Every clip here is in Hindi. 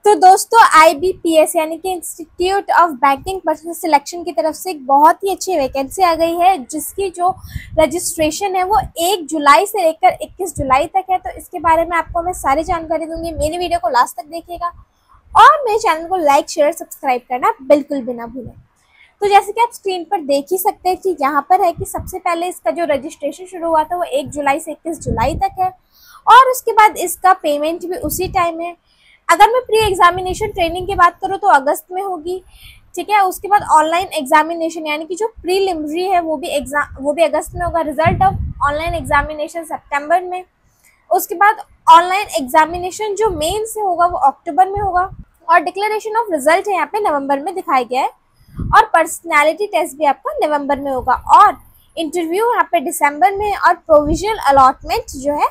तो दोस्तों IBPS यानी कि institute of banking personal selection की तरफ से एक बहुत ही अच्छी वैकेंसी आ गई है, जिसकी जो रजिस्ट्रेशन है वो 1 जुलाई से लेकर 21 जुलाई तक है। तो इसके बारे में आपको मैं सारी जानकारी दूंगी। मेरी वीडियो को लास्ट तक देखिएगा और मेरे चैनल को लाइक शेयर सब्सक्राइब करना बिल्कुल भी ना भूलें। तो जैसे कि आप स्क्रीन पर देख ही सकते हैं कि यहाँ पर है कि सबसे पहले इसका जो रजिस्ट्रेशन शुरू हुआ था वो 1 जुलाई से 21 जुलाई तक है और उसके बाद इसका पेमेंट भी उसी टाइम है। अगर मैं प्री एग्जामिनेशन ट्रेनिंग की बात करूँ तो अगस्त में होगी, ठीक है। उसके बाद ऑनलाइन एग्जामिनेशन यानी कि जो प्रीलिमिनरी है वो भी अगस्त में होगा। रिजल्ट ऑफ ऑनलाइन एग्जामिनेशन सितंबर में। उसके बाद ऑनलाइन एग्जामिनेशन जो मेन से होगा वो अक्टूबर में होगा और डिक्लेरेशन ऑफ रिजल्ट है यहाँ पे नवंबर में दिखाया गया है और पर्सनैलिटी टेस्ट भी आपका नवंबर में होगा और इंटरव्यू यहाँ पे दिसंबर में और प्रोविजनल अलॉटमेंट जो है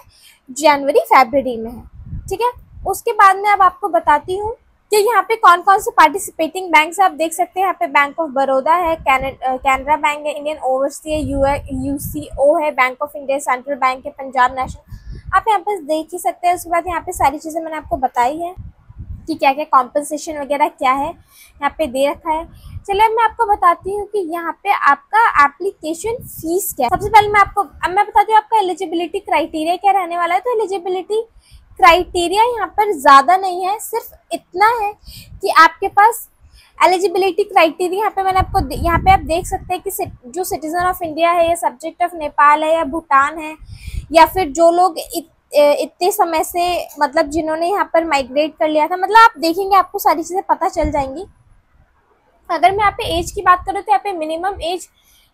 जनवरी फरवरी में है, ठीक है। उसके बाद में अब आपको बताती हूँ कि यहाँ पे कौन कौन से पार्टिसिपेटिंग बैंक है। आप देख सकते हैं यहाँ पे बैंक ऑफ बड़ौदा है, कैनरा बैंक है, इंडियन ओवरसीज है, UCO है, bank of India, central bank है, पंजाब नेशनल। आप यहाँ पे देख ही सकते हैं। उसके बाद यहाँ पे सारी चीज़ें मैंने आपको बताई है कि क्या क्या कॉम्पनसेशन वगैरह क्या है यहाँ पे दे रखा है। चलिए मैं आपको बताती हूँ कि यहाँ पे आपका एप्लीकेशन फीस क्या है। सबसे पहले मैं बताती हूँ आपका एलिजिबिलिटी क्राइटेरिया क्या रहने वाला है। तो एलिजिबिलिटी क्राइटेरिया यहाँ पर ज़्यादा नहीं है, सिर्फ इतना है कि आपके पास एलिजिबिलिटी क्राइटेरिया यहाँ पे आप देख सकते हैं कि जो सिटीजन ऑफ इंडिया है या सब्जेक्ट ऑफ नेपाल है या भूटान है या फिर जो लोग इतने समय से मतलब जिन्होंने यहाँ पर माइग्रेट कर लिया था, मतलब आप देखेंगे आपको सारी चीज़ें पता चल जाएंगी। अगर मैं यहाँ पे एज की बात करूँ तो यहाँ पे मिनिमम एज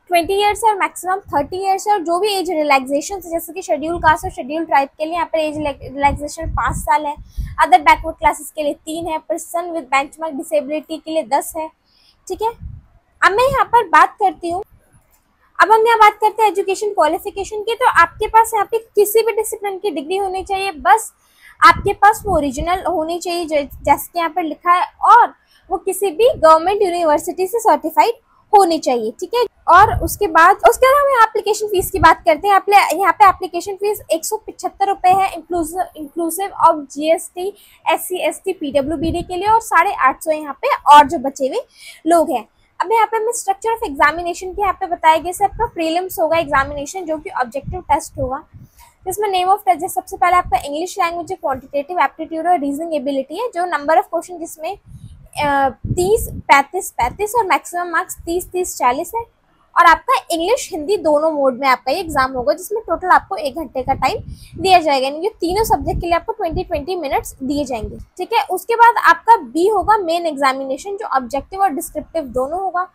20 ईयर्स है और मैक्सिमम 30 ईयर्स है और जो भी एज रिलैक्सेशन जैसे कि शेड्यूल कास्ट और शेड्यूल ट्राइब के लिए यहाँ पर एज रिलैक्सेशन 5 साल है, अदर बैकवर्ड क्लासेस के लिए 3 है, पर्सन विद बेंचमार्क डिसेबिलिटी के लिए 10 है, ठीक है। अब मैं यहाँ पर बात करती हूँ, अब हम यहाँ बात करते हैं एजुकेशन क्वालिफिकेशन की। तो आपके पास यहाँ पे किसी भी डिसिप्लिन की डिग्री होनी चाहिए, बस आपके पास वो ओरिजिनल होनी चाहिए जैसे कि यहाँ पर लिखा है, और वो किसी भी गवर्नमेंट यूनिवर्सिटी से सर्टिफाइड होनी चाहिए, ठीक है। और उसके बाद हम एप्लीकेशन फीस की बात करते हैं। यहाँ पे एप्लीकेशन फीस 175 रुपये है inclusive of GST SC ST PWBD के लिए और 850 यहाँ पे और जो बचे हुए लोग हैं। अब यहाँ पे मैं स्ट्रक्चर ऑफ एग्जामिनेशन के यहाँ पे बताया गया से आपका प्रीलिम्स होगा एग्जामिनेशन जो कि ऑब्जेक्टिव टेस्ट होगा, जिसमें नेम ऑफ टेस्ट सबसे पहले आपका इंग्लिश लैंग्वेज क्वांटिटेटिव एप्टीट्यूड और रीजनिंग एबिलिटी है, जो नंबर ऑफ क्वेश्चन जिसमें 30, 35 और मैक्सिमम मार्क्स 30, 40 है। और आपका इंग्लिश हिंदी दोनों मोड में आपका ये एग्जाम होगा, जिसमें टोटल आपको 1 घंटे का टाइम दिया जाएगा, यानी कि तीनों सब्जेक्ट के लिए आपको 20 मिनट्स दिए जाएंगे, ठीक है। उसके बाद आपका B होगा मेन एग्जामिनेशन, जो ऑब्जेक्टिव और डिस्क्रिप्टिव दोनों होगा,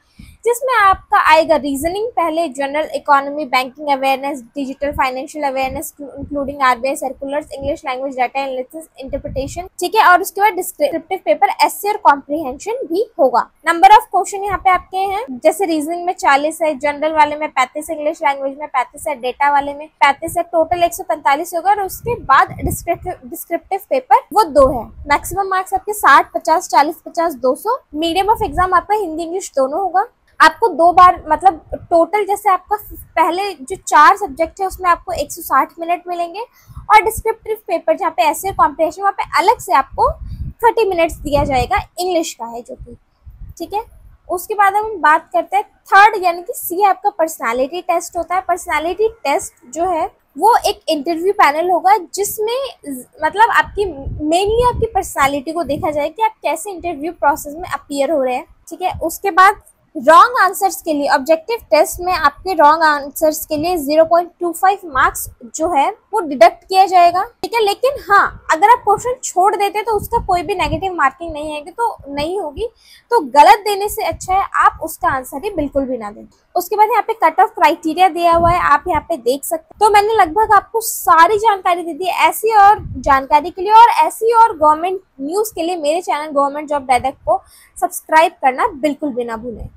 जिसमें आपका आएगा रीजनिंग पहले, general economy, banking awareness, digital financial awareness including RBI circulars, English language data analysis interpretation, ठीक है। और उसके बाद डिस्क्रिप्टिव पेपर एसे और कॉम्प्रिहेंशन भी होगा। नंबर ऑफ क्वेश्चन यहाँ पे आपके हैं, जैसे रीजनिंग में 40 है, जनरल वाले में 35 है, इंग्लिश लैंग्वेज में 35 है, डेटा वाले में 35 है, टोटल 145 होगा। और उसके बाद डिस्क्रिप्टिव पेपर वो 2 है। मैक्सिमम मार्क्स आपके 60, 50, 40, 50, 200। मीडियम ऑफ एग्जाम आपका हिंदी इंग्लिश दोनों होगा। आपको 2 बार मतलब टोटल जैसे आपका पहले जो 4 सब्जेक्ट है उसमें आपको 160 मिनट मिलेंगे और डिस्क्रिप्टिव पेपर जहाँ पे ऐसे कॉम्प्रिहेंशन वहाँ पे अलग से आपको 30 मिनट्स दिया जाएगा, इंग्लिश का है जो कि, ठीक है। उसके बाद हम बात करते हैं थर्ड यानी कि C आपका पर्सनालिटी टेस्ट होता है। पर्सनालिटी टेस्ट जो है वो एक इंटरव्यू पैनल होगा, जिसमें मतलब आपकी मेनली आपकी पर्सनालिटी को देखा जाए कि आप कैसे इंटरव्यू प्रोसेस में अपीयर हो रहे हैं, ठीक है। उसके बाद रॉन्ग आंसर्स के लिए ऑब्जेक्टिव टेस्ट में आपके रॉन्ग आंसर्स के लिए 0.25 मार्क्स जो है वो डिडक्ट किया जाएगा, ठीक है। लेकिन हाँ, अगर आप क्वेश्चन छोड़ देते तो उसका कोई भी नेगेटिव मार्किंग नहीं है, तो नहीं होगी। तो गलत देने से अच्छा है आप उसका आंसर ही बिल्कुल भी ना दें। उसके बाद यहाँ पे कट ऑफ क्राइटेरिया दिया हुआ है, आप यहाँ पे देख सकते हैं। तो मैंने लगभग आपको सारी जानकारी दे दी। ऐसी और जानकारी के लिए और ऐसी और गवर्नमेंट न्यूज़ के लिए मेरे चैनल गवर्नमेंट जॉब डायरेक्ट को सब्सक्राइब करना बिल्कुल भी ना भूलें।